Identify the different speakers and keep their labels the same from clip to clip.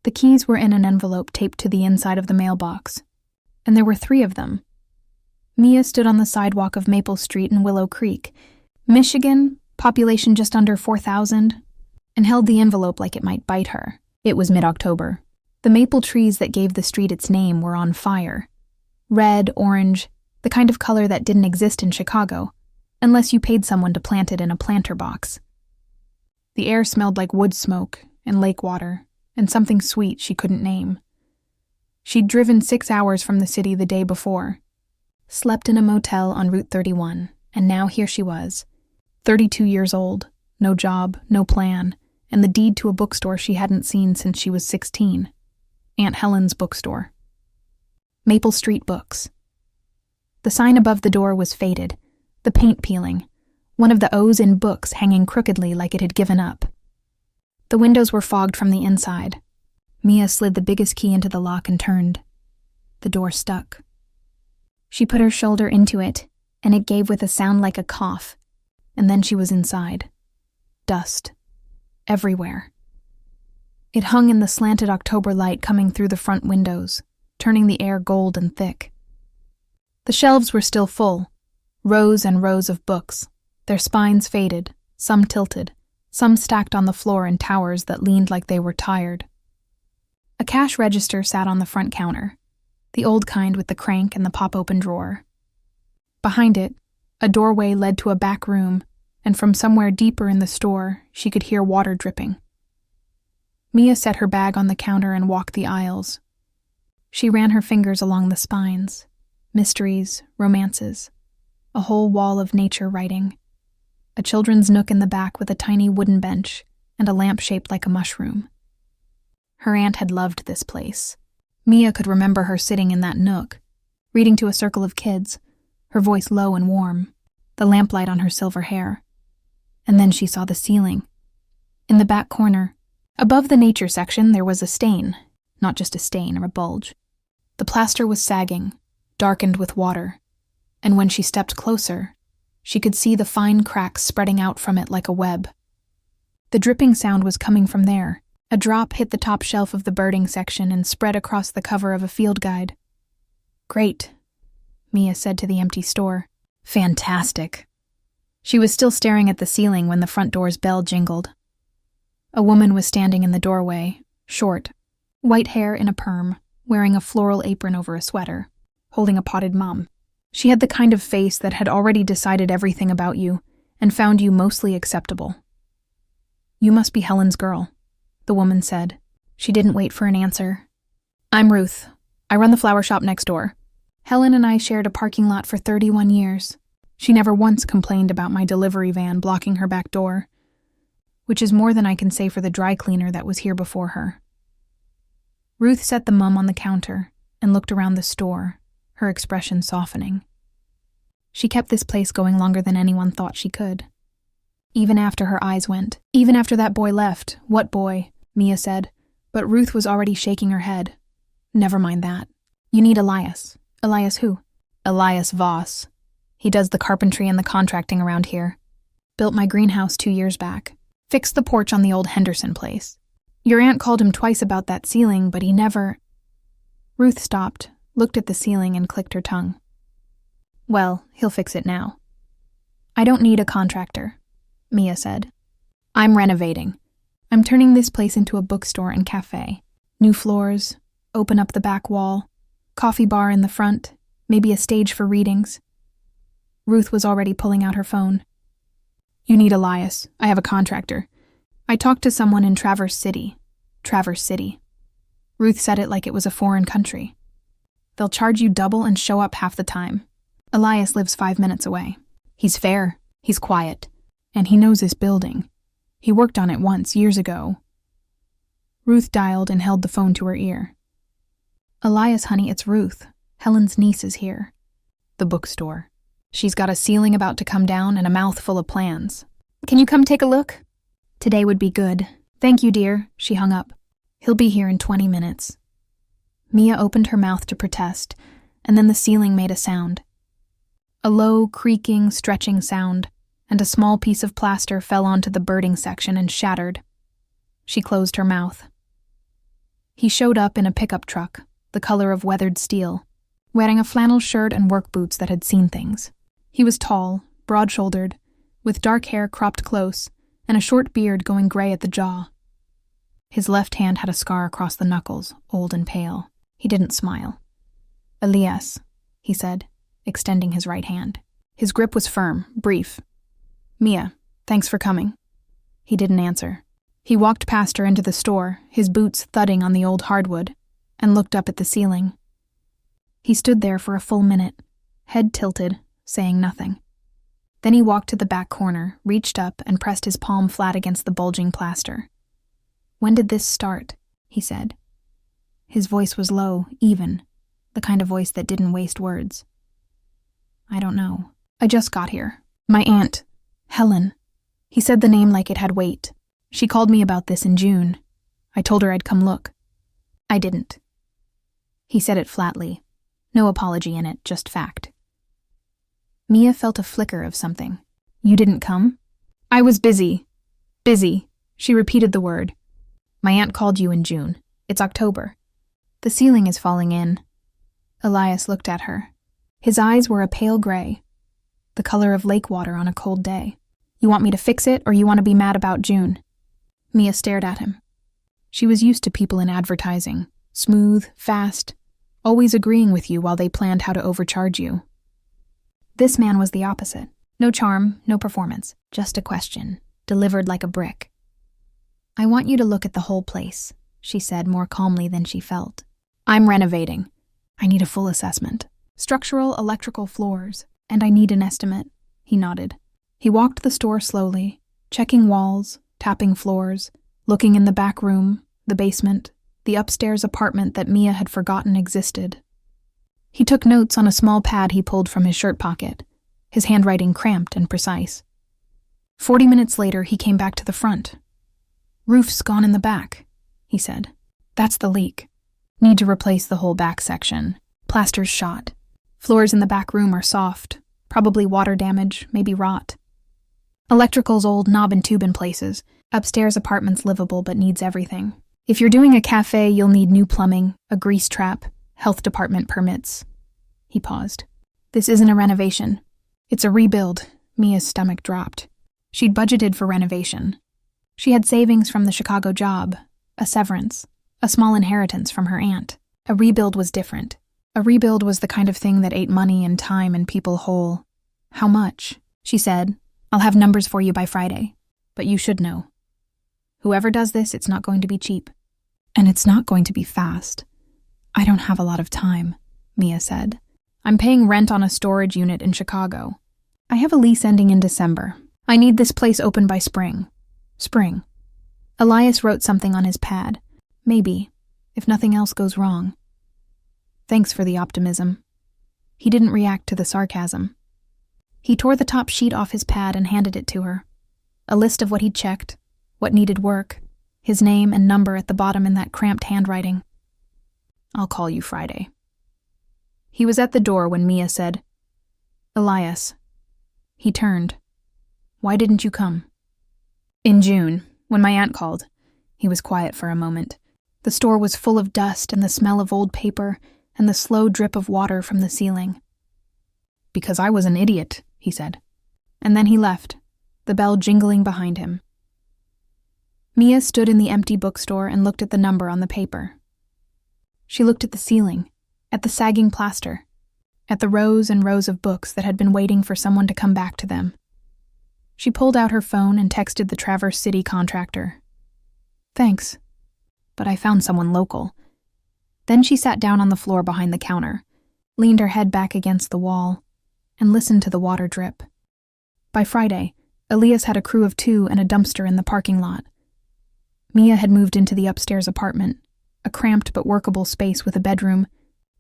Speaker 1: The keys were in an envelope taped to the inside of the mailbox, and there were 3 of them. Mia stood on the sidewalk of Maple Street in Willow Creek, Michigan, population just under 4,000, and held the envelope like it might bite her. It was mid-October. The maple trees that gave the street its name were on fire. Red, orange, the kind of color that didn't exist in Chicago, unless you paid someone to plant it in a planter box. The air smelled like wood smoke and lake water, and something sweet she couldn't name. She'd driven 6 hours from the city the day before, slept in a motel on Route 31, and now here she was, 32 years old, no job, no plan, and the deed to a bookstore she hadn't seen since she was 16. Aunt Helen's bookstore. Maple Street Books. The sign above the door was faded, the paint peeling, one of the O's in books hanging crookedly like it had given up. The windows were fogged from the inside. Mia slid the biggest key into the lock and turned. The door stuck. She put her shoulder into it, and it gave with a sound like a cough, and then she was inside. Dust. Everywhere. It hung in the slanted October light coming through the front windows, turning the air gold and thick. The shelves were still full, rows and rows of books, their spines faded, some tilted, some stacked on the floor in towers that leaned like they were tired. A cash register sat on the front counter, the old kind with the crank and the pop-open drawer. Behind it, a doorway led to a back room, and from somewhere deeper in the store, she could hear water dripping. Mia set her bag on the counter and walked the aisles. She ran her fingers along the spines, mysteries, romances, a whole wall of nature writing, a children's nook in the back with a tiny wooden bench and a lamp shaped like a mushroom. Her aunt had loved this place. Mia could remember her sitting in that nook, reading to a circle of kids, her voice low and warm, the lamplight on her silver hair. And then she saw the ceiling. In the back corner, above the nature section, there was a stain, not just a stain or a bulge. The plaster was sagging, darkened with water, and when she stepped closer, she could see the fine cracks spreading out from it like a web. The dripping sound was coming from there. A drop hit the top shelf of the birding section and spread across the cover of a field guide. "Great," Mia said to the empty store. "Fantastic." She was still staring at the ceiling when the front door's bell jingled. A woman was standing in the doorway, short, white hair in a perm, wearing a floral apron over a sweater, holding a potted mum. She had the kind of face that had already decided everything about you and found you mostly acceptable. "You must be Helen's girl," the woman said. She didn't wait for an answer. "I'm Ruth. I run the flower shop next door. Helen and I shared a parking lot for 31 years. She never once complained about my delivery van blocking her back door, which is more than I can say for the dry cleaner that was here before her." Ruth set the mum on the counter and looked around the store, her expression softening. She kept this place going longer than anyone thought she could. Even after her eyes went. Even after that boy left. "What boy?" Mia said, but Ruth was already shaking her head. "Never mind that. You need Elias." "Elias who?" "Elias Voss. He does the carpentry and the contracting around here. Built my greenhouse 2 years back. Fixed the porch on the old Henderson place. Your aunt called him twice about that ceiling, but he never—" Ruth stopped, looked at the ceiling, and clicked her tongue. "Well, he'll fix it now." "I don't need a contractor," Mia said. "I'm renovating. I'm turning this place into a bookstore and cafe. New floors, open up the back wall, coffee bar in the front, maybe a stage for readings." Ruth was already pulling out her phone. "You need Elias. I have a contractor. I talked to someone in Traverse City." Traverse City. Ruth said it like it was a foreign country. "They'll charge you double and show up half the time. Elias lives 5 minutes away. He's fair, he's quiet, and he knows his building. He worked on it once, years ago." Ruth dialed and held the phone to her ear. "Elias, honey, it's Ruth. Helen's niece is here." "The bookstore. She's got a ceiling about to come down and a mouth full of plans. Can you come take a look?" "Today would be good. Thank you, dear." She hung up. "He'll be here in 20 minutes. Mia opened her mouth to protest, and then the ceiling made a sound. A low, creaking, stretching sound, and a small piece of plaster fell onto the birding section and shattered. She closed her mouth. He showed up in a pickup truck, the color of weathered steel, wearing a flannel shirt and work boots that had seen things. He was tall, broad-shouldered, with dark hair cropped close and a short beard going gray at the jaw. His left hand had a scar across the knuckles, old and pale. He didn't smile. "Elias," he said, extending his right hand. His grip was firm, brief. "Mia, thanks for coming." He didn't answer. He walked past her into the store, his boots thudding on the old hardwood, and looked up at the ceiling. He stood there for a full minute, head tilted, saying nothing. Then he walked to the back corner, reached up, and pressed his palm flat against the bulging plaster. "When did this start?" he said. His voice was low, even, the kind of voice that didn't waste words. "I don't know. I just got here. My aunt, Helen." He said the name like it had weight. "She called me about this in June. I told her I'd come look. I didn't." He said it flatly. No apology in it, just fact. Mia felt a flicker of something. "You didn't come?" "I was busy. Busy." She repeated the word. "My aunt called you in June. It's October. The ceiling is falling in." Elias looked at her. His eyes were a pale gray, the color of lake water on a cold day. "You want me to fix it, or you want to be mad about June?" Mia stared at him. She was used to people in advertising, smooth, fast, always agreeing with you while they planned how to overcharge you. This man was the opposite. No charm, no performance, just a question, delivered like a brick. "I want you to look at the whole place," she said more calmly than she felt. "I'm renovating. I need a full assessment. Structural, electrical floors, and I need an estimate." He nodded. He walked the store slowly, checking walls, tapping floors, looking in the back room, the basement, the upstairs apartment that Mia had forgotten existed. He took notes on a small pad he pulled from his shirt pocket, his handwriting cramped and precise. 40 minutes later, he came back to the front. "Roof's gone in the back," he said. "That's the leak. Need to replace the whole back section. Plaster's shot. Floors in the back room are soft, probably water damage, maybe rot. Electrical's old knob and tube in places. Upstairs apartment's livable but needs everything. If you're doing a cafe, you'll need new plumbing, a grease trap, health department permits." He paused. "This isn't a renovation. It's a rebuild." Mia's stomach dropped. She'd budgeted for renovation. She had savings from the Chicago job, a severance, a small inheritance from her aunt. A rebuild was different. A rebuild was the kind of thing that ate money and time and people whole. "How much?" she said. "I'll have numbers for you by Friday. But you should know. Whoever does this, it's not going to be cheap. And it's not going to be fast." "I don't have a lot of time," Mia said. "I'm paying rent on a storage unit in Chicago. I have a lease ending in December. I need this place open by spring." Spring. Elias wrote something on his pad. "Maybe, if nothing else goes wrong." Thanks for the optimism. He didn't react to the sarcasm. He tore the top sheet off his pad and handed it to her. A list of what he'd checked, what needed work, his name and number at the bottom in that cramped handwriting. "I'll call you Friday." He was at the door when Mia said, "Elias." He turned. "Why didn't you come?" "In June, when my aunt called." He was quiet for a moment. The store was full of dust and the smell of old paper and the slow drip of water from the ceiling. "Because I was an idiot," he said. And then he left, the bell jingling behind him. Mia stood in the empty bookstore and looked at the number on the paper. She looked at the ceiling, at the sagging plaster, at the rows and rows of books that had been waiting for someone to come back to them. She pulled out her phone and texted the Traverse City contractor. "Thanks, but I found someone local." Then she sat down on the floor behind the counter, leaned her head back against the wall, and listened to the water drip. By Friday, Elias had a crew of 2 and a dumpster in the parking lot. Mia had moved into the upstairs apartment, a cramped but workable space with a bedroom,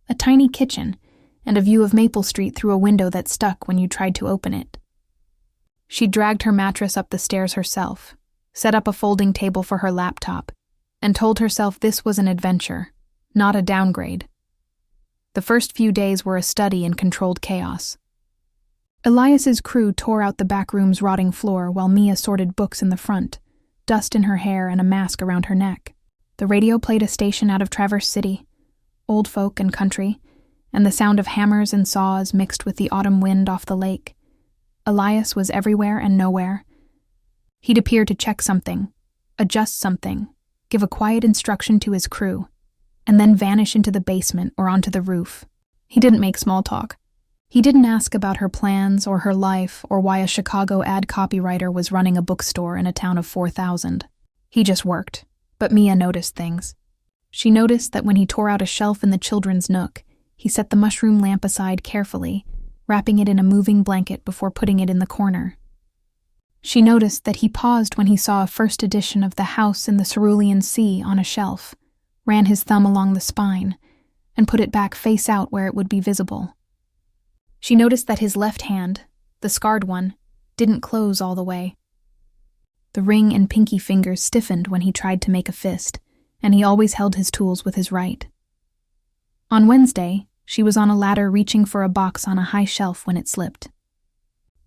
Speaker 1: a tiny kitchen, and a view of Maple Street through a window that stuck when you tried to open it. She dragged her mattress up the stairs herself, set up a folding table for her laptop, and told herself this was an adventure, not a downgrade. The first few days were a study in controlled chaos. Elias's crew tore out the back room's rotting floor while Mia sorted books in the front, dust in her hair and a mask around her neck. The radio played a station out of Traverse City, old folk and country, and the sound of hammers and saws mixed with the autumn wind off the lake. Elias was everywhere and nowhere. He'd appear to check something, adjust something, give a quiet instruction to his crew, and then vanish into the basement or onto the roof. He didn't make small talk. He didn't ask about her plans or her life or why a Chicago ad copywriter was running a bookstore in a town of 4,000. He just worked. But Mia noticed things. She noticed that when he tore out a shelf in the children's nook, he set the mushroom lamp aside carefully, wrapping it in a moving blanket before putting it in the corner. She noticed that he paused when he saw a first edition of The House in the Cerulean Sea on a shelf, ran his thumb along the spine, and put it back face out where it would be visible. She noticed that his left hand, the scarred one, didn't close all the way. The ring and pinky fingers stiffened when he tried to make a fist, and he always held his tools with his right. On Wednesday, she was on a ladder reaching for a box on a high shelf when it slipped.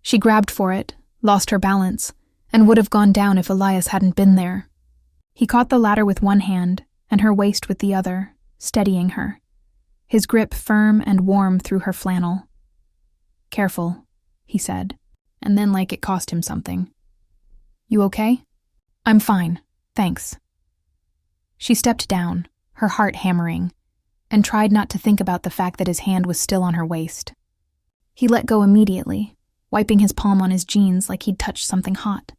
Speaker 1: She grabbed for it, lost her balance, and would have gone down if Elias hadn't been there. He caught the ladder with one hand and her waist with the other, steadying her, his grip firm and warm through her flannel. "Careful," he said, and then like it cost him something. "You okay?" "I'm fine, thanks." She stepped down, her heart hammering, and tried not to think about the fact that his hand was still on her waist. He let go immediately, wiping his palm on his jeans like he'd touched something hot.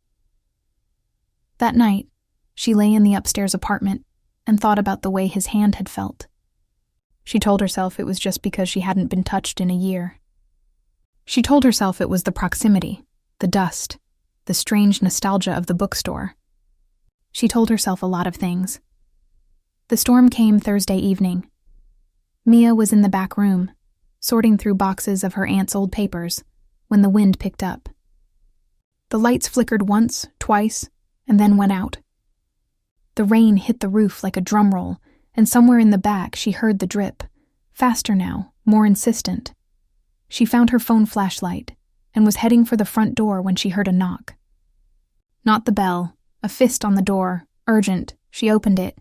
Speaker 1: That night, she lay in the upstairs apartment and thought about the way his hand had felt. She told herself it was just because she hadn't been touched in a year. She told herself it was the proximity, the dust, the strange nostalgia of the bookstore. She told herself a lot of things. The storm came Thursday evening. Mia was in the back room, sorting through boxes of her aunt's old papers, when the wind picked up. The lights flickered once, twice, and then went out. The rain hit the roof like a drum roll, and somewhere in the back she heard the drip, faster now, more insistent. She found her phone flashlight and was heading for the front door when she heard a knock. Not the bell, a fist on the door, urgent. She opened it.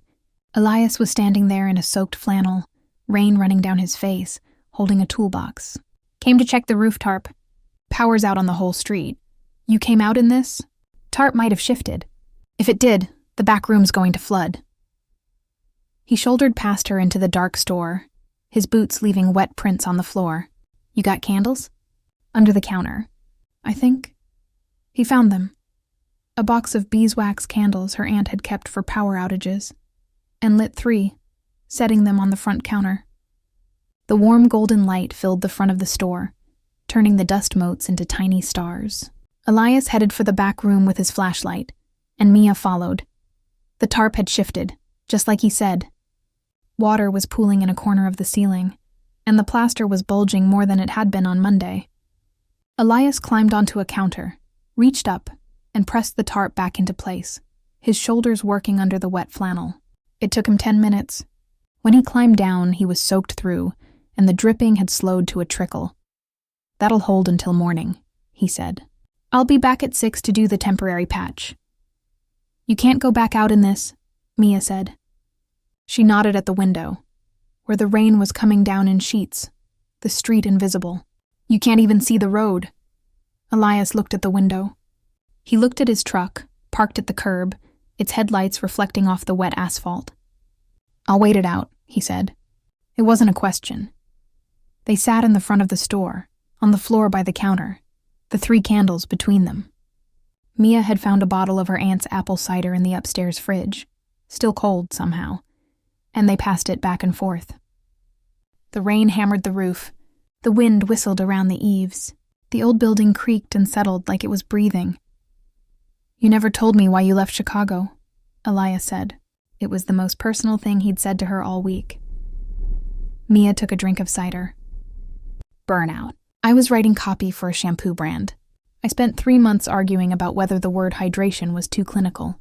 Speaker 1: Elias was standing there in a soaked flannel, rain running down his face, holding a toolbox. "Came to check the roof tarp. Power's out on the whole street. You came out in this? Tarp might have shifted. If it did, the back room's going to flood." He shouldered past her into the dark store, his boots leaving wet prints on the floor. "You got candles?" "Under the counter, I think." He found them. A box of beeswax candles her aunt had kept for power outages, and lit 3, setting them on the front counter. The warm golden light filled the front of the store, turning the dust motes into tiny stars. Elias headed for the back room with his flashlight, and Mia followed. The tarp had shifted, just like he said. Water was pooling in a corner of the ceiling, and the plaster was bulging more than it had been on Monday. Elias climbed onto a counter, reached up, and pressed the tarp back into place, his shoulders working under the wet flannel. It took him 10 minutes. When he climbed down, he was soaked through, and the dripping had slowed to a trickle. "That'll hold until morning," he said. "I'll be back at 6 to do the temporary patch." "You can't go back out in this," Mia said. She nodded at the window, where the rain was coming down in sheets, the street invisible. "You can't even see the road." Elias looked at the window. He looked at his truck, parked at the curb, its headlights reflecting off the wet asphalt. "I'll wait it out," he said. It wasn't a question. They sat in the front of the store, on the floor by the counter, the 3 candles between them. Mia had found a bottle of her aunt's apple cider in the upstairs fridge, still cold somehow, and they passed it back and forth. The rain hammered the roof. The wind whistled around the eaves. The old building creaked and settled like it was breathing. "You never told me why you left Chicago," Elias said. It was the most personal thing he'd said to her all week. Mia took a drink of cider. "Burnout. I was writing copy for a shampoo brand. I spent 3 months arguing about whether the word hydration was too clinical.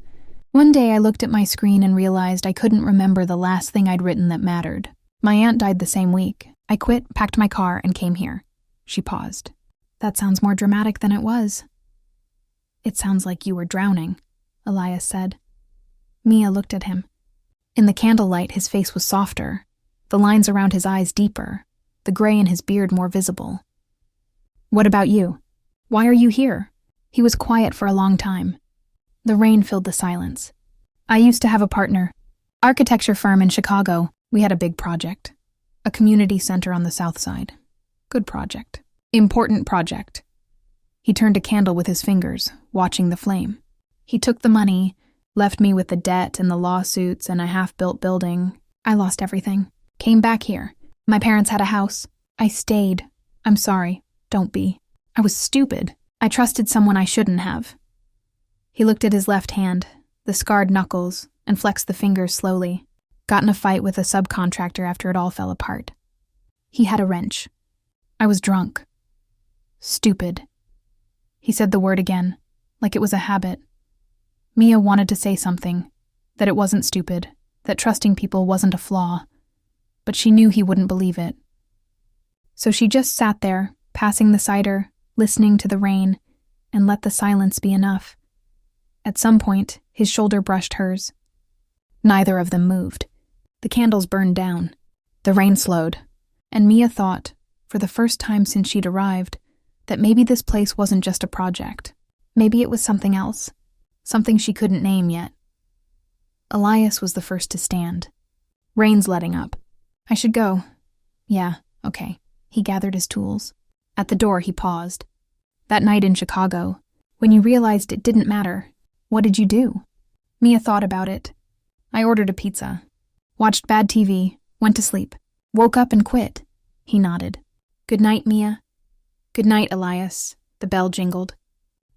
Speaker 1: One day I looked at my screen and realized I couldn't remember the last thing I'd written that mattered. My aunt died the same week. I quit, packed my car, and came here." She paused. "That sounds more dramatic than it was." "It sounds like you were drowning," Elias said. Mia looked at him. In the candlelight, his face was softer, the lines around his eyes deeper, the gray in his beard more visible. "What about you? Why are you here?" He was quiet for a long time. The rain filled the silence. "I used to have a partner. Architecture firm in Chicago. We had a big project. A community center on the south side. Good project. Important project." He turned a candle with his fingers, watching the flame. "He took the money, left me with the debt and the lawsuits and a half-built building. I lost everything. Came back here. My parents had a house. I stayed. I'm sorry. Don't be. I was stupid. I trusted someone I shouldn't have." He looked at his left hand, the scarred knuckles, and flexed the fingers slowly. Got in a fight with a subcontractor after it all fell apart. He had a wrench. I was drunk. Stupid. He said the word again, like it was a habit. Mia wanted to say something, that it wasn't stupid, that trusting people wasn't a flaw, but she knew he wouldn't believe it. So she just sat there, passing the cider, listening to the rain, and let the silence be enough. At some point, his shoulder brushed hers. Neither of them moved. The candles burned down. The rain slowed, and Mia thought, for the first time since she'd arrived, that maybe this place wasn't just a project. Maybe it was something else. Something she couldn't name yet. Elias was the first to stand. "Rain's letting up. I should go." "Yeah, okay." He gathered his tools. At the door, he paused. "That night in Chicago, when you realized it didn't matter, what did you do?" Mia thought about it. "I ordered a pizza. Watched bad TV. Went to sleep. Woke up and quit." He nodded. "Good night, Mia." "Good night, Elias." The bell jingled.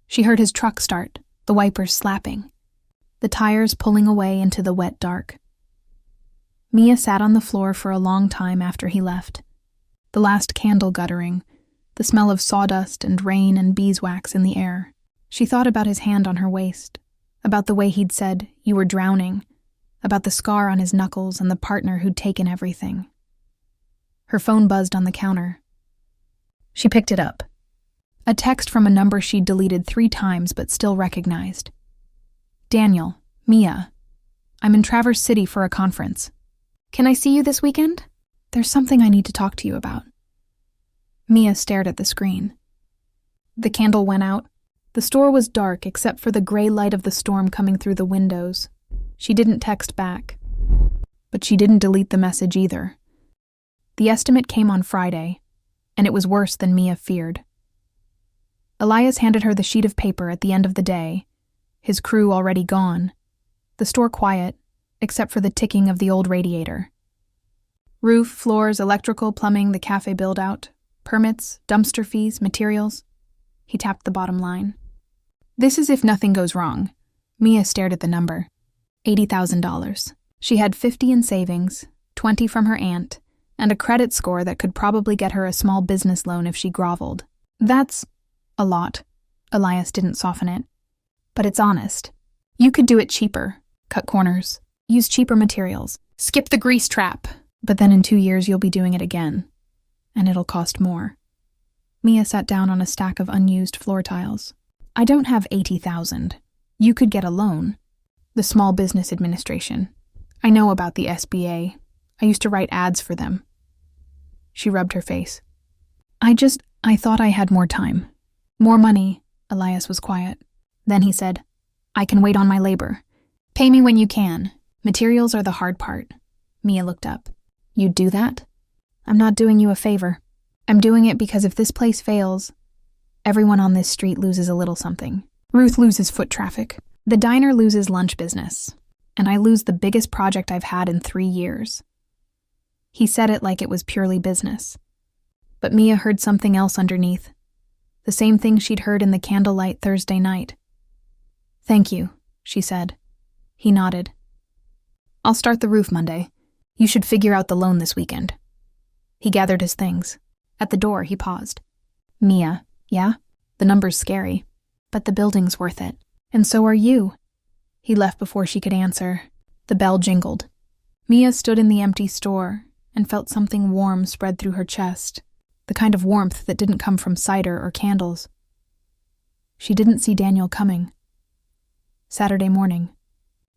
Speaker 1: She heard his truck start, the wipers slapping, the tires pulling away into the wet dark. Mia sat on the floor for a long time after he left, the last candle guttering, the smell of sawdust and rain and beeswax in the air. She thought about his hand on her waist, about the way he'd said, "You were drowning," about the scar on his knuckles and the partner who'd taken everything. Her phone buzzed on the counter. She picked it up. A text from a number she'd deleted 3 times but still recognized. "Daniel, Mia. I'm in Traverse City for a conference. Can I see you this weekend? There's something I need to talk to you about." Mia stared at the screen. The candle went out. The store was dark except for the gray light of the storm coming through the windows. She didn't text back. But she didn't delete the message either. The estimate came on Friday, and it was worse than Mia feared. Elias handed her the sheet of paper at the end of the day, his crew already gone, the store quiet, except for the ticking of the old radiator. Roof, floors, electrical, plumbing, the cafe build-out, permits, dumpster fees, materials. He tapped the bottom line. "This is if nothing goes wrong." Mia stared at the number. $80,000. She had 50 in savings, 20 from her aunt, and a credit score that could probably get her a small business loan if she groveled. "That's a lot." Elias didn't soften it. "But it's honest. You could do it cheaper, cut corners, use cheaper materials, skip the grease trap, but then in 2 years you'll be doing it again, and it'll cost more." Mia sat down on a stack of unused floor tiles. "I don't have 80,000. You could get a loan. The Small Business Administration. I know about the SBA. I used to write ads for them." She rubbed her face. I thought I had more time. More money." Elias was quiet. Then he said, "I can wait on my labor. Pay me when you can. Materials are the hard part." Mia looked up. "You'd do that?" "I'm not doing you a favor. I'm doing it because if this place fails, everyone on this street loses a little something. Ruth loses foot traffic. The diner loses lunch business. And I lose the biggest project I've had in 3 years." He said it like it was purely business. But Mia heard something else underneath. The same thing she'd heard in the candlelight Thursday night. "Thank you," she said. He nodded. "I'll start the roof Monday. You should figure out the loan this weekend." He gathered his things. At the door, he paused. "Mia, yeah? The number's scary, but the building's worth it. And so are you." He left before she could answer. The bell jingled. Mia stood in the empty store and felt something warm spread through her chest, the kind of warmth that didn't come from cider or candles. She didn't see Daniel coming. Saturday morning.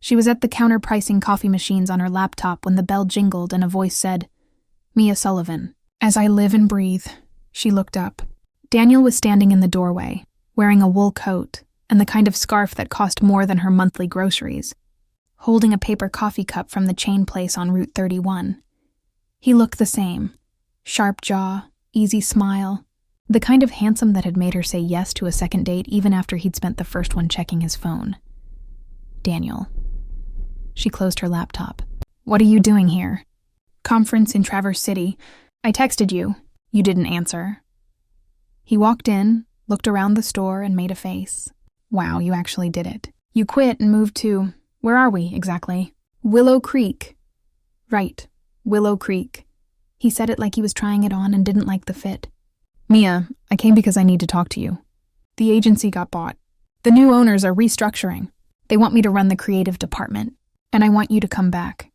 Speaker 1: She was at the counter pricing coffee machines on her laptop when the bell jingled and a voice said, "Mia Sullivan." As I live and breathe, she looked up. Daniel was standing in the doorway, wearing a wool coat and the kind of scarf that cost more than her monthly groceries, holding a paper coffee cup from the chain place on Route 31. He looked the same. Sharp jaw, easy smile, the kind of handsome that had made her say yes to a second date even after he'd spent the first one checking his phone. Daniel. She closed her laptop. "What are you doing here?" "Conference in Traverse City. I texted you. You didn't answer." He walked in, looked around the store, and made a face. "Wow, you actually did it. You quit and moved to... Where are we, exactly?" "Willow Creek." "Right, Willow Creek." He said it like he was trying it on and didn't like the fit. "Mia, I came because I need to talk to you. The agency got bought. The new owners are restructuring. They want me to run the creative department, and I want you to come back."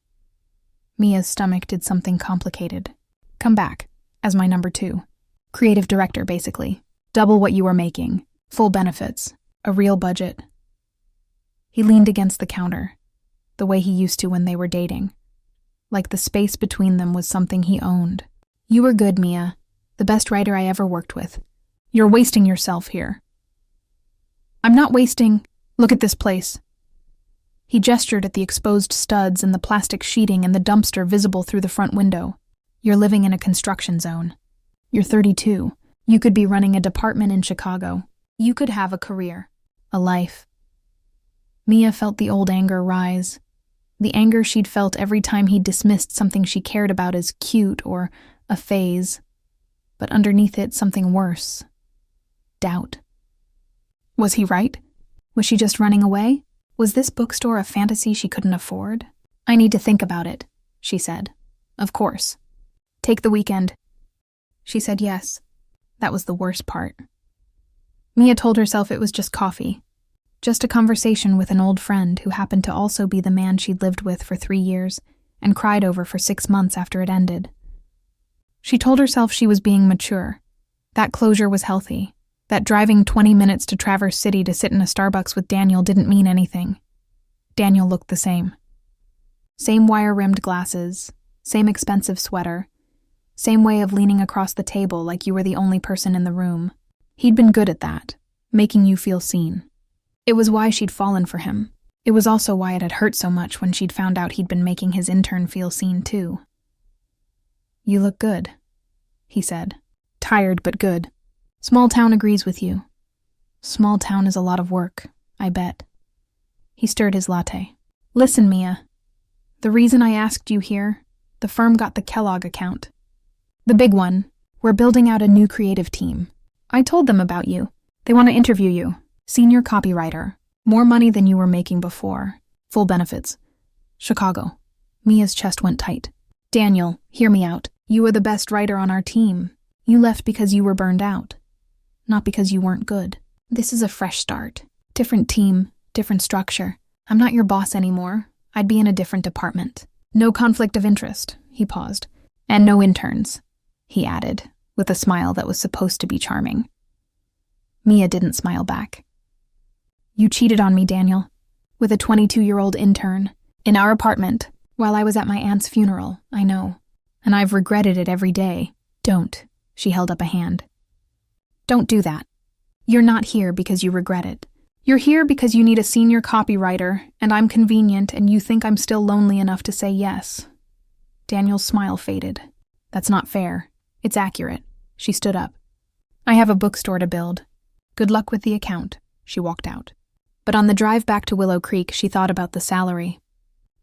Speaker 1: Mia's stomach did something complicated. "Come back, as my number 2. Creative director, basically. Double what you were making. Full benefits. A real budget." He leaned against the counter, the way he used to when they were dating. Like the space between them was something he owned. "You were good, Mia. The best writer I ever worked with. You're wasting yourself here." "I'm not wasting. Look at this place." He gestured at the exposed studs and the plastic sheeting and the dumpster visible through the front window. "You're living in a construction zone. You're 32. You could be running a department in Chicago. You could have a career. A life." Mia felt the old anger rise. The anger she'd felt every time he dismissed something she cared about as cute or a phase. But underneath it, something worse. Doubt. Was he right? Was she just running away? Was this bookstore a fantasy she couldn't afford? "I need to think about it," she said. "Of course. Take the weekend." She said yes. That was the worst part. Mia told herself it was just coffee. Just a conversation with an old friend who happened to also be the man she'd lived with for 3 years and cried over for 6 months after it ended. She told herself she was being mature. That closure was healthy. That driving 20 minutes to Traverse City to sit in a Starbucks with Daniel didn't mean anything. Daniel looked the same. Same wire-rimmed glasses, same expensive sweater, same way of leaning across the table like you were the only person in the room. He'd been good at that, making you feel seen. It was why she'd fallen for him. It was also why it had hurt so much when she'd found out he'd been making his intern feel seen too. "You look good," he said. "Tired, but good. Small town agrees with you. Small town is a lot of work, I bet." He stirred his latte. "Listen, Mia. The reason I asked you here, the firm got the Kellogg account. The big one. We're building out a new creative team. I told them about you. They want to interview you. Senior copywriter. More money than you were making before. Full benefits. Chicago." Mia's chest went tight. "Daniel, hear me out. You were the best writer on our team. You left because you were burned out. Not because you weren't good. This is a fresh start. Different team, different structure. I'm not your boss anymore. I'd be in a different department. No conflict of interest." He paused. "And no interns," he added, with a smile that was supposed to be charming. Mia didn't smile back. "You cheated on me, Daniel. With a 22-year-old intern. In our apartment. While I was at my aunt's funeral, I know. And I've regretted it every day. Don't." She held up a hand. "Don't do that. You're not here because you regret it. You're here because you need a senior copywriter, and I'm convenient, and you think I'm still lonely enough to say yes." Daniel's smile faded. "That's not fair. It's accurate." She stood up. "I have a bookstore to build. Good luck with the account." She walked out. But on the drive back to Willow Creek, she thought about the salary,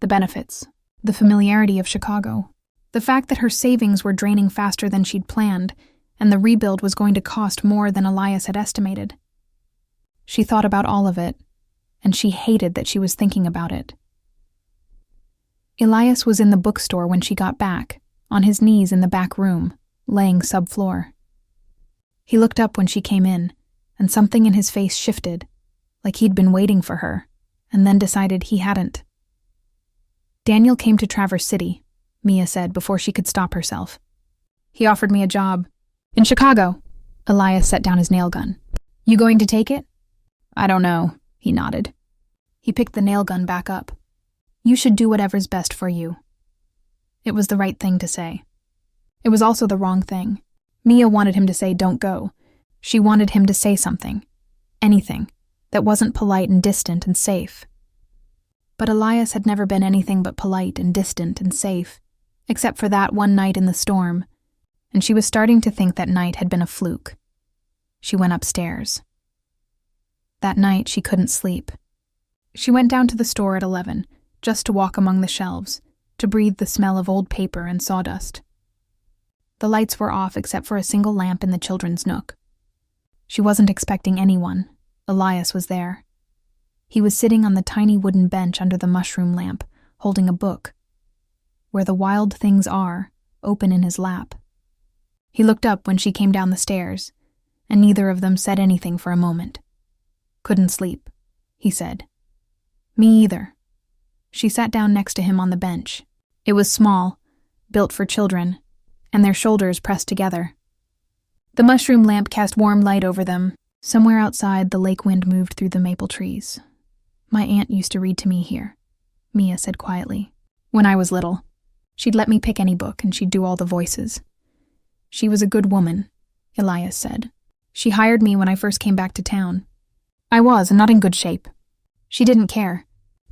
Speaker 1: the benefits, the familiarity of Chicago, the fact that her savings were draining faster than she'd planned, and the rebuild was going to cost more than Elias had estimated. She thought about all of it, and she hated that she was thinking about it. Elias was in the bookstore when she got back, on his knees in the back room, laying subfloor. He looked up when she came in, and something in his face shifted, like he'd been waiting for her, and then decided he hadn't. "Daniel came to Traverse City," Mia said before she could stop herself. "He offered me a job. In Chicago." Elias set down his nail gun. "You going to take it?" "I don't know," he nodded. He picked the nail gun back up. You should do whatever's best for you. It was the right thing to say. It was also the wrong thing. Mia wanted him to say don't go. She wanted him to say something. Anything. That wasn't polite and distant and safe. But Elias had never been anything but polite and distant and safe, except for that one night in the storm, and she was starting to think that night had been a fluke. She went upstairs. That night she couldn't sleep. She went down to the store at 11, just to walk among the shelves, to breathe the smell of old paper and sawdust. The lights were off except for a single lamp in the children's nook. She wasn't expecting anyone. Elias was there. He was sitting on the tiny wooden bench under the mushroom lamp, holding a book. Where the Wild Things Are, open in his lap. He looked up when she came down the stairs, and neither of them said anything for a moment. Couldn't sleep, he said. Me either. She sat down next to him on the bench. It was small, built for children, and their shoulders pressed together. The mushroom lamp cast warm light over them. Somewhere outside, the lake wind moved through the maple trees. My aunt used to read to me here, Mia said quietly. When I was little, she'd let me pick any book and she'd do all the voices. She was a good woman, Elias said. She hired me when I first came back to town. I was, and not in good shape. She didn't care.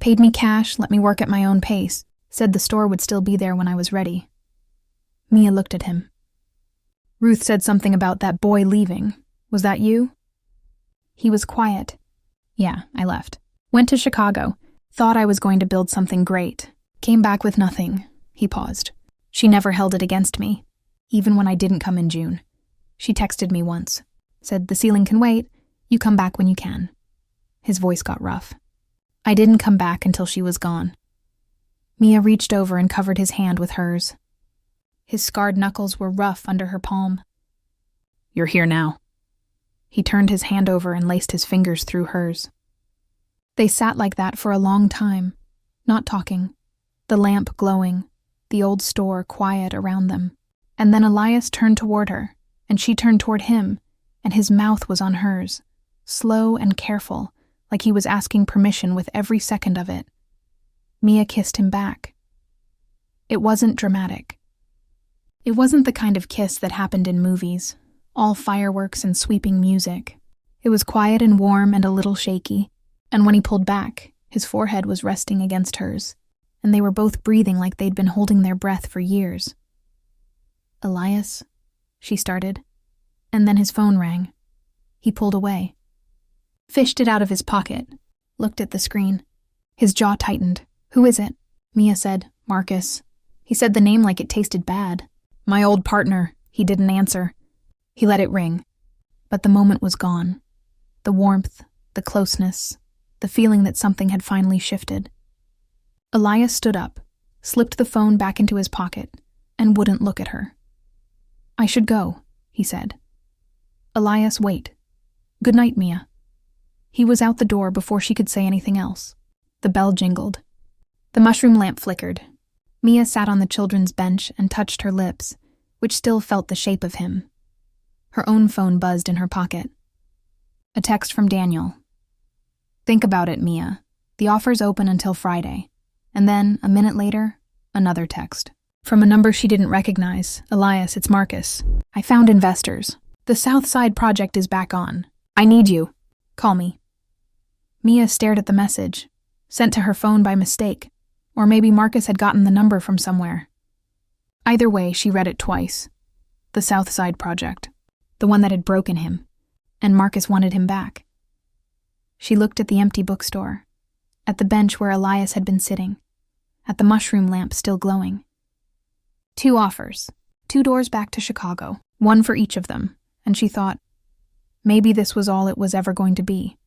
Speaker 1: Paid me cash, let me work at my own pace, said the store would still be there when I was ready. Mia looked at him. Ruth said something about that boy leaving. Was that you? He was quiet. Yeah, I left. Went to Chicago. Thought I was going to build something great. Came back with nothing. He paused. She never held it against me, even when I didn't come in June. She texted me once. Said, the ceiling can wait. You come back when you can. His voice got rough. I didn't come back until she was gone. Mia reached over and covered his hand with hers. His scarred knuckles were rough under her palm. You're here now. He turned his hand over and laced his fingers through hers. They sat like that for a long time, not talking, the lamp glowing, the old store quiet around them. And then Elias turned toward her, and she turned toward him, and his mouth was on hers, slow and careful, like he was asking permission with every second of it. Mia kissed him back. It wasn't dramatic. It wasn't the kind of kiss that happened in movies, all fireworks and sweeping music. It was quiet and warm and a little shaky, and when he pulled back, his forehead was resting against hers, and they were both breathing like they'd been holding their breath for years. Elias, she started, and then his phone rang. He pulled away. Fished it out of his pocket, looked at the screen. His jaw tightened. Who is it? Mia said, Marcus. He said the name like it tasted bad. My old partner. He didn't answer. He let it ring. But the moment was gone. The warmth, the closeness, the feeling that something had finally shifted. Elias stood up, slipped the phone back into his pocket, and wouldn't look at her. I should go, he said. Elias, wait. Good night, Mia. He was out the door before she could say anything else. The bell jingled. The mushroom lamp flickered. Mia sat on the children's bench and touched her lips, which still felt the shape of him. Her own phone buzzed in her pocket. A text from Daniel. Think about it, Mia. The offer's open until Friday. And then, a minute later, another text. From a number she didn't recognize. Elias, it's Marcus. I found investors. The South Side project is back on. I need you. Call me. Mia stared at the message, sent to her phone by mistake, or maybe Marcus had gotten the number from somewhere. Either way, she read it twice. The South Side project. The one that had broken him, and Marcus wanted him back. She looked at the empty bookstore, at the bench where Elias had been sitting, at the mushroom lamp still glowing. 2 offers, 2 doors back to Chicago, 1 for each of them, and she thought, maybe this was all it was ever going to be.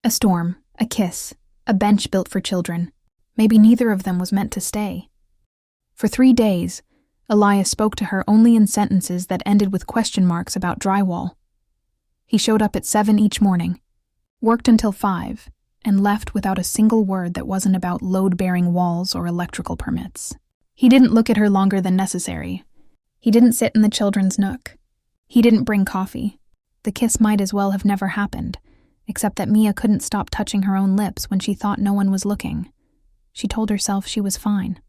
Speaker 1: A storm, a kiss, a bench built for children. Maybe neither of them was meant to stay. For 3 days, Elias spoke to her only in sentences that ended with question marks about drywall. He showed up at 7 each morning, worked until 5, and left without a single word that wasn't about load-bearing walls or electrical permits. He didn't look at her longer than necessary. He didn't sit in the children's nook. He didn't bring coffee. The kiss might as well have never happened, except that Mia couldn't stop touching her own lips when she thought no one was looking. She told herself she was fine.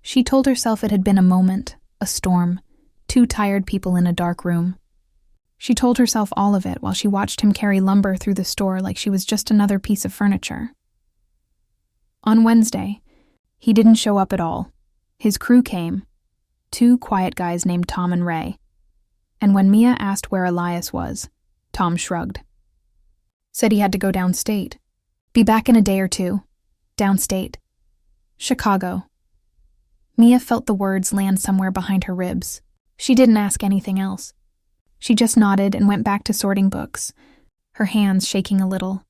Speaker 1: She told herself it had been a moment, a storm, two tired people in a dark room. She told herself all of it while she watched him carry lumber through the store like she was just another piece of furniture. On Wednesday, he didn't show up at all. His crew came, two quiet guys named Tom and Ray. And when Mia asked where Elias was, Tom shrugged. Said he had to go downstate. Be back in a day or two. Downstate. Chicago. Mia felt the words land somewhere behind her ribs. She didn't ask anything else. She just nodded and went back to sorting books, her hands shaking a little.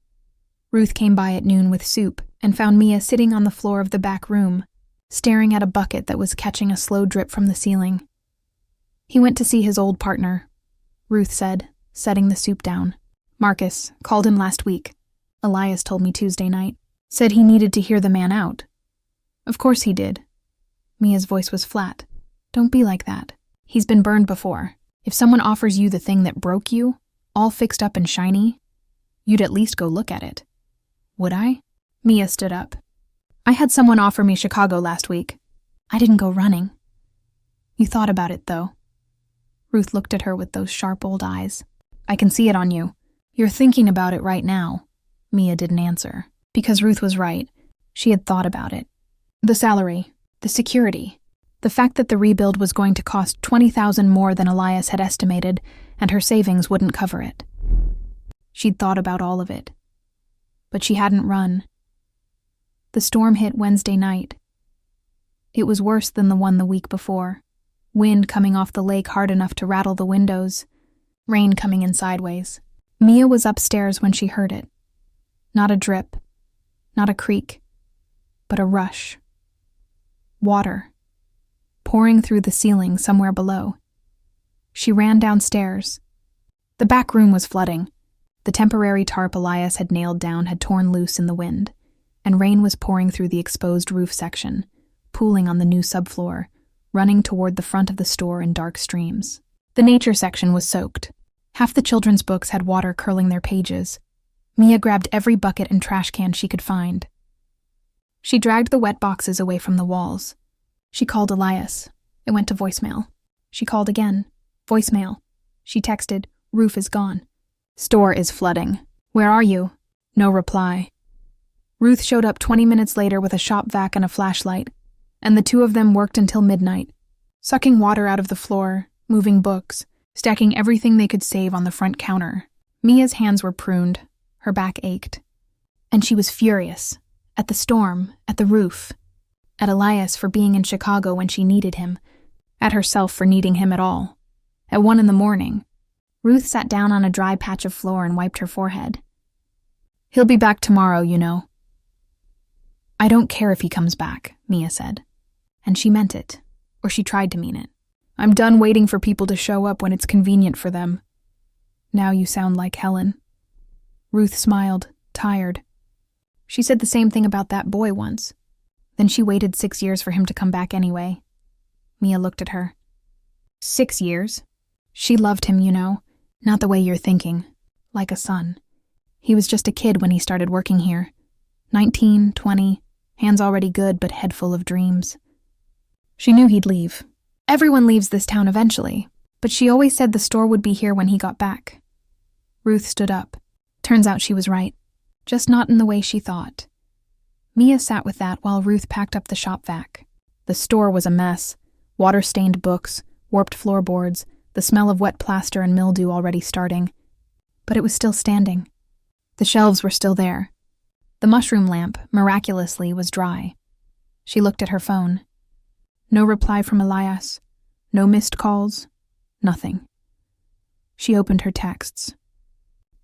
Speaker 1: Ruth came by at noon with soup and found Mia sitting on the floor of the back room, staring at a bucket that was catching a slow drip from the ceiling. He went to see his old partner, Ruth said, setting the soup down. Marcus called him last week. Elias told me Tuesday night. Said he needed to hear the man out. Of course he did. Mia's voice was flat. Don't be like that. He's been burned before. If someone offers you the thing that broke you, all fixed up and shiny, you'd at least go look at it. Would I? Mia stood up. I had someone offer me Chicago last week. I didn't go running. You thought about it, though. Ruth looked at her with those sharp old eyes. I can see it on you. You're thinking about it right now. Mia didn't answer. Because Ruth was right. She had thought about it. The salary, the security, the fact that the rebuild was going to cost $20,000 more than Elias had estimated, and her savings wouldn't cover it. She'd thought about all of it. But she hadn't run. The storm hit Wednesday night. It was worse than the one the week before. Wind coming off the lake hard enough to rattle the windows. Rain coming in sideways. Mia was upstairs when she heard it. Not a drip. Not a creak. But a rush. Water. Pouring through the ceiling somewhere below. She ran downstairs. The back room was flooding. The temporary tarp Elias had nailed down had torn loose in the wind, and rain was pouring through the exposed roof section, pooling on the new subfloor, running toward the front of the store in dark streams. The nature section was soaked. Half the children's books had water curling their pages. Mia grabbed every bucket and trash can she could find. She dragged the wet boxes away from the walls. She called Elias. It went to voicemail. She called again. Voicemail. She texted, "Roof is gone. Store is flooding. Where are you?" No reply. Ruth showed up 20 minutes later with a shop vac and a flashlight, and the two of them worked until midnight, sucking water out of the floor, moving books, stacking everything they could save on the front counter. Mia's hands were pruned. Her back ached. And she was furious. At the storm, at the roof. At Elias for being in Chicago when she needed him. At herself for needing him at all. At 1 a.m, Ruth sat down on a dry patch of floor and wiped her forehead. He'll be back tomorrow, you know. I don't care if he comes back, Mia said. And she meant it. Or she tried to mean it. I'm done waiting for people to show up when it's convenient for them. Now you sound like Helen. Ruth smiled, tired. She said the same thing about that boy once. Then she waited 6 years for him to come back anyway. Mia looked at her. 6 years? She loved him, you know. Not the way you're thinking. Like a son. He was just a kid when he started working here. 19, 20, hands already good but head full of dreams. She knew he'd leave. Everyone leaves this town eventually, but she always said the store would be here when he got back. Ruth stood up. Turns out she was right. Just not in the way she thought. Mia sat with that while Ruth packed up the shop vac. The store was a mess. Water-stained books, warped floorboards, the smell of wet plaster and mildew already starting. But it was still standing. The shelves were still there. The mushroom lamp, miraculously, was dry. She looked at her phone. No reply from Elias. No missed calls. Nothing. She opened her texts.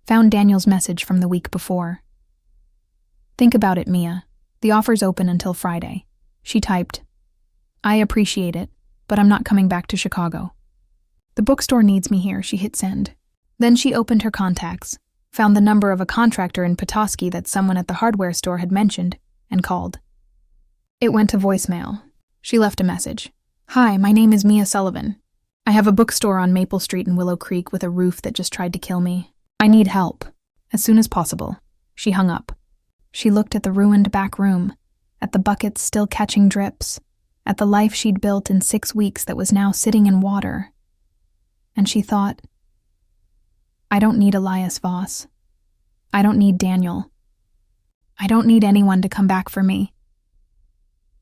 Speaker 1: Found Daniel's message from the week before. Think about it, Mia. The offer's open until Friday. She typed, I appreciate it, but I'm not coming back to Chicago. The bookstore needs me here, she hit send. Then she opened her contacts, found the number of a contractor in Petoskey that someone at the hardware store had mentioned, and called. It went to voicemail. She left a message. Hi, my name is Mia Sullivan. I have a bookstore on Maple Street in Willow Creek with a roof that just tried to kill me. I need help. As soon as possible. She hung up. She looked at the ruined back room. at the buckets still catching drips, at the life she'd built in 6 weeks that was now sitting in water. And she thought, I don't need Elias Voss. I don't need Daniel. I don't need anyone to come back for me.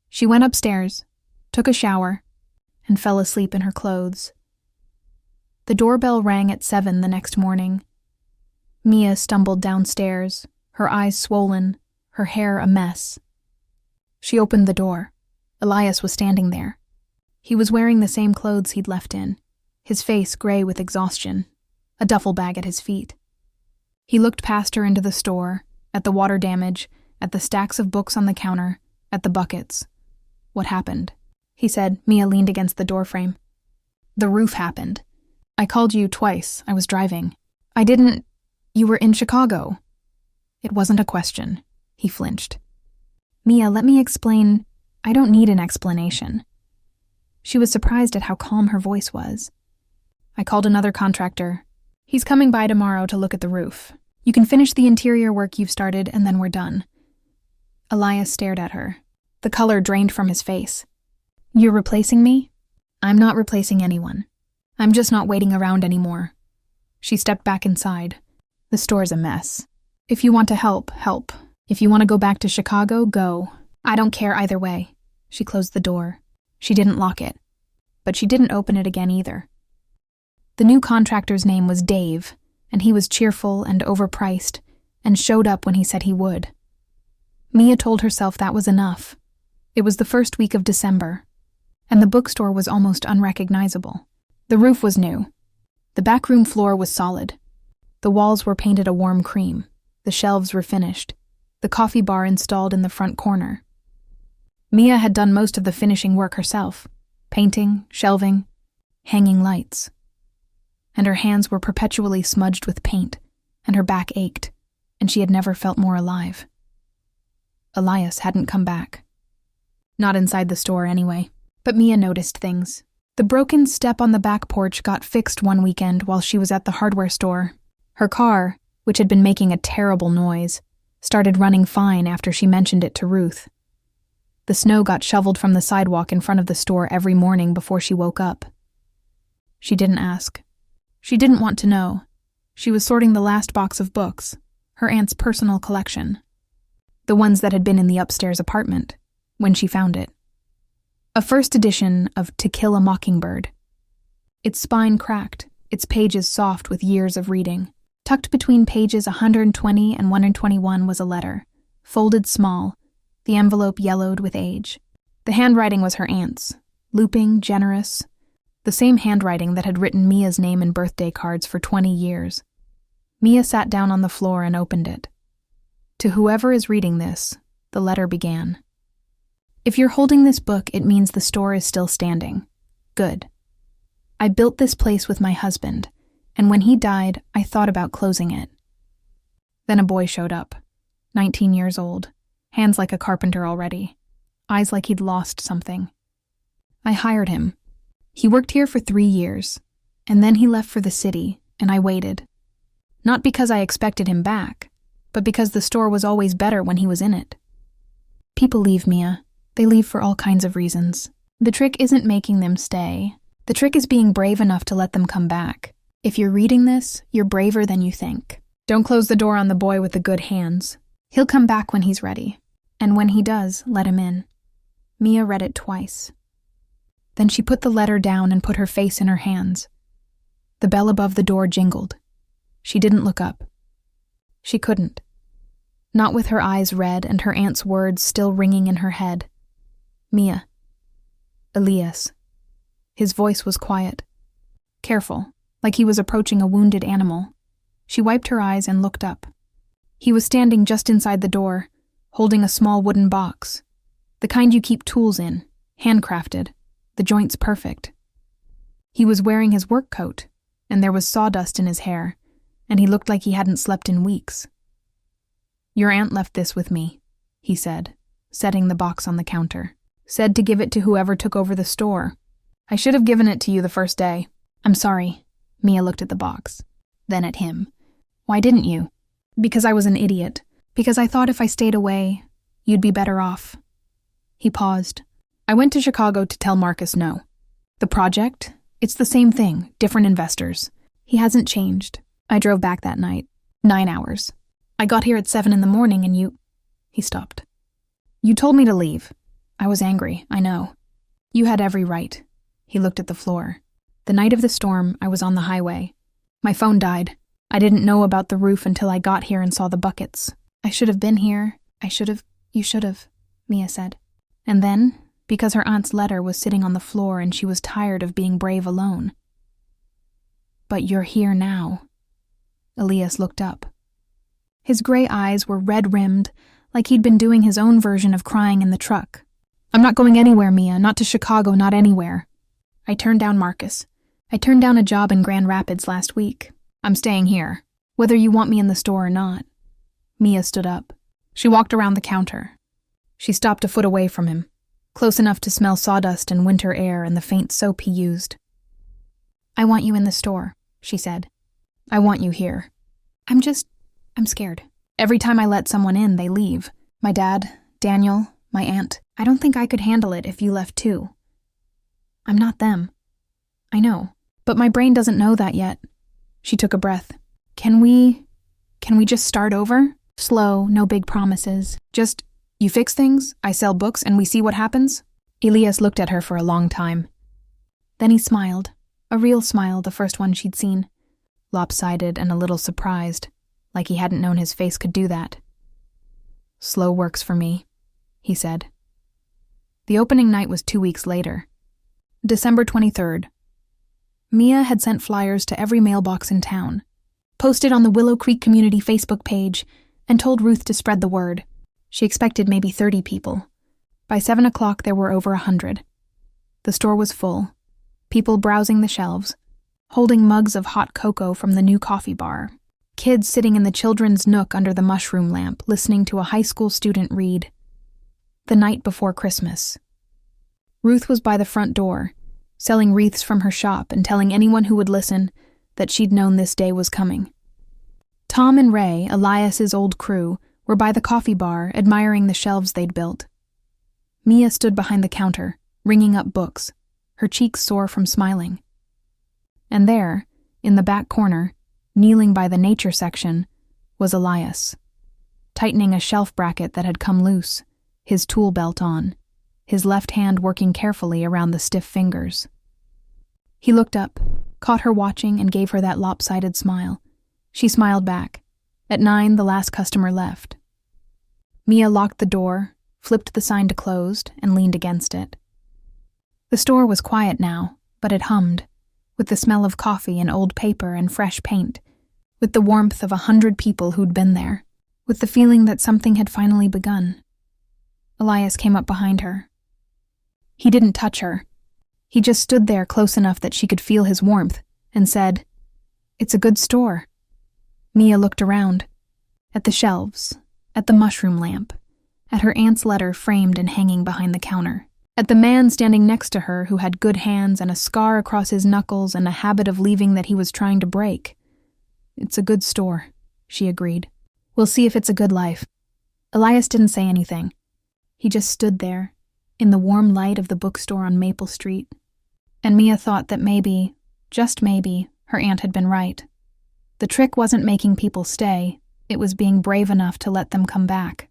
Speaker 1: She went upstairs, took a shower, and fell asleep in her clothes. The doorbell rang at 7 the next morning. Mia stumbled downstairs, her eyes swollen, her hair a mess. She opened the door. Elias was standing there. He was wearing the same clothes he'd left in, his face gray with exhaustion, a duffel bag at his feet. He looked past her into the store, at the water damage, at the stacks of books on the counter, at the buckets. What happened? He said. Mia leaned against the doorframe. The roof happened. I called you twice. I was driving. I didn't... You were in Chicago. It wasn't a question. He flinched. Mia, let me explain. I don't need an explanation. She was surprised at how calm her voice was. I called another contractor. He's coming by tomorrow to look at the roof. You can finish the interior work you've started, and then we're done. Elias stared at her. The color drained from his face. You're replacing me? I'm not replacing anyone. I'm just not waiting around anymore. She stepped back inside. The store's a mess. If you want to help, help. If you want to go back to Chicago, go. I don't care either way. She closed the door. She didn't lock it. But she didn't open it again either. The new contractor's name was Dave, and he was cheerful and overpriced, and showed up when he said he would. Mia told herself that was enough. It was the first week of December, and the bookstore was almost unrecognizable. The roof was new. The backroom floor was solid. The walls were painted a warm cream. The shelves were finished. The coffee bar installed in the front corner. Mia had done most of the finishing work herself, painting, shelving, hanging lights. And her hands were perpetually smudged with paint, and her back ached, and she had never felt more alive. Elias hadn't come back. Not inside the store, anyway. But Mia noticed things. The broken step on the back porch got fixed one weekend while she was at the hardware store. Her car, which had been making a terrible noise, started running fine after she mentioned it to Ruth. The snow got shoveled from the sidewalk in front of the store every morning before she woke up. She didn't ask. She didn't want to know. She was sorting the last box of books, her aunt's personal collection. The ones that had been in the upstairs apartment, when she found it. A first edition of To Kill a Mockingbird. Its spine cracked, its pages soft with years of reading. Tucked between pages 120 and 121 was a letter, folded small, the envelope yellowed with age. The handwriting was her aunt's, looping, generous, the same handwriting that had written Mia's name in birthday cards for 20 years. Mia sat down on the floor and opened it. To whoever is reading this, the letter began. If you're holding this book, it means the store is still standing. Good. I built this place with my husband, and when he died, I thought about closing it. Then a boy showed up, 19 years old, hands like a carpenter already, eyes like he'd lost something. I hired him. He worked here for 3 years, and then he left for the city, and I waited. Not because I expected him back, but because the store was always better when he was in it. People leave, Mia. They leave for all kinds of reasons. The trick isn't making them stay. The trick is being brave enough to let them come back. If you're reading this, you're braver than you think. Don't close the door on the boy with the good hands. He'll come back when he's ready. And when he does, let him in. Mia read it twice. Then she put the letter down and put her face in her hands. The bell above the door jingled. She didn't look up. She couldn't. Not with her eyes red and her aunt's words still ringing in her head. Mia. Elias. His voice was quiet. Careful, like he was approaching a wounded animal. She wiped her eyes and looked up. He was standing just inside the door, holding a small wooden box. The kind you keep tools in, handcrafted, the joints perfect. He was wearing his work coat, and there was sawdust in his hair, and he looked like he hadn't slept in weeks. Your aunt left this with me, he said, setting the box on the counter. Said to give it to whoever took over the store. I should have given it to you the first day. I'm sorry. Mia looked at the box, then at him. Why didn't you? Because I was an idiot. Because I thought if I stayed away, you'd be better off. He paused. I went to Chicago to tell Marcus no. The project? It's the same thing, different investors. He hasn't changed. I drove back that night. 9 hours. I got here at 7 in the morning and you... He stopped. You told me to leave. I was angry, I know. You had every right. He looked at the floor. The night of the storm, I was on the highway. My phone died. I didn't know about the roof until I got here and saw the buckets. I should have been here. You should have, Mia said. And then, because her aunt's letter was sitting on the floor and she was tired of being brave alone. But you're here now. Elias looked up. His gray eyes were red-rimmed, like he'd been doing his own version of crying in the truck. I'm not going anywhere, Mia, not to Chicago, not anywhere. I turned down Marcus. I turned down a job in Grand Rapids last week. I'm staying here, whether you want me in the store or not. Mia stood up. She walked around the counter. She stopped a foot away from him, close enough to smell sawdust and winter air and the faint soap he used. I want you in the store, she said. I want you here. I'm scared. Every time I let someone in, they leave. My dad, Daniel, my aunt. I don't think I could handle it if you left too. I'm not them. I know, but my brain doesn't know that yet. She took a breath. Can we just start over? Slow, no big promises. Just, you fix things, I sell books, and we see what happens? Elias looked at her for a long time. Then he smiled. A real smile, the first one she'd seen. Lopsided and a little surprised, like he hadn't known his face could do that. Slow works for me, he said. The opening night was 2 weeks later. December 23rd. Mia had sent flyers to every mailbox in town, posted on the Willow Creek Community Facebook page, and told Ruth to spread the word. She expected maybe 30 people. By 7 o'clock, there were over 100. The store was full, people browsing the shelves, holding mugs of hot cocoa from the new coffee bar, kids sitting in the children's nook under the mushroom lamp listening to a high school student read. The night before Christmas. Ruth was by the front door, selling wreaths from her shop and telling anyone who would listen that she'd known this day was coming. Tom and Ray, Elias's old crew, were by the coffee bar admiring the shelves they'd built. Mia stood behind the counter, ringing up books, her cheeks sore from smiling. And there, in the back corner, kneeling by the nature section, was Elias, tightening a shelf bracket that had come loose, his tool belt on, his left hand working carefully around the stiff fingers. He looked up, caught her watching, and gave her that lopsided smile. She smiled back. At 9, the last customer left. Mia locked the door, flipped the sign to closed, and leaned against it. The store was quiet now, but it hummed, with the smell of coffee and old paper and fresh paint, with the warmth of 100 people who'd been there, with the feeling that something had finally begun. Elias came up behind her. He didn't touch her. He just stood there close enough that she could feel his warmth, and said, "It's a good store." Mia looked around, at the shelves, at the mushroom lamp, at her aunt's letter framed and hanging behind the counter, at the man standing next to her who had good hands and a scar across his knuckles and a habit of leaving that he was trying to break. "It's a good store," she agreed. "We'll see if it's a good life." Elias didn't say anything. He just stood there, in the warm light of the bookstore on Maple Street, and Mia thought that maybe, just maybe, her aunt had been right. The trick wasn't making people stay, it was being brave enough to let them come back.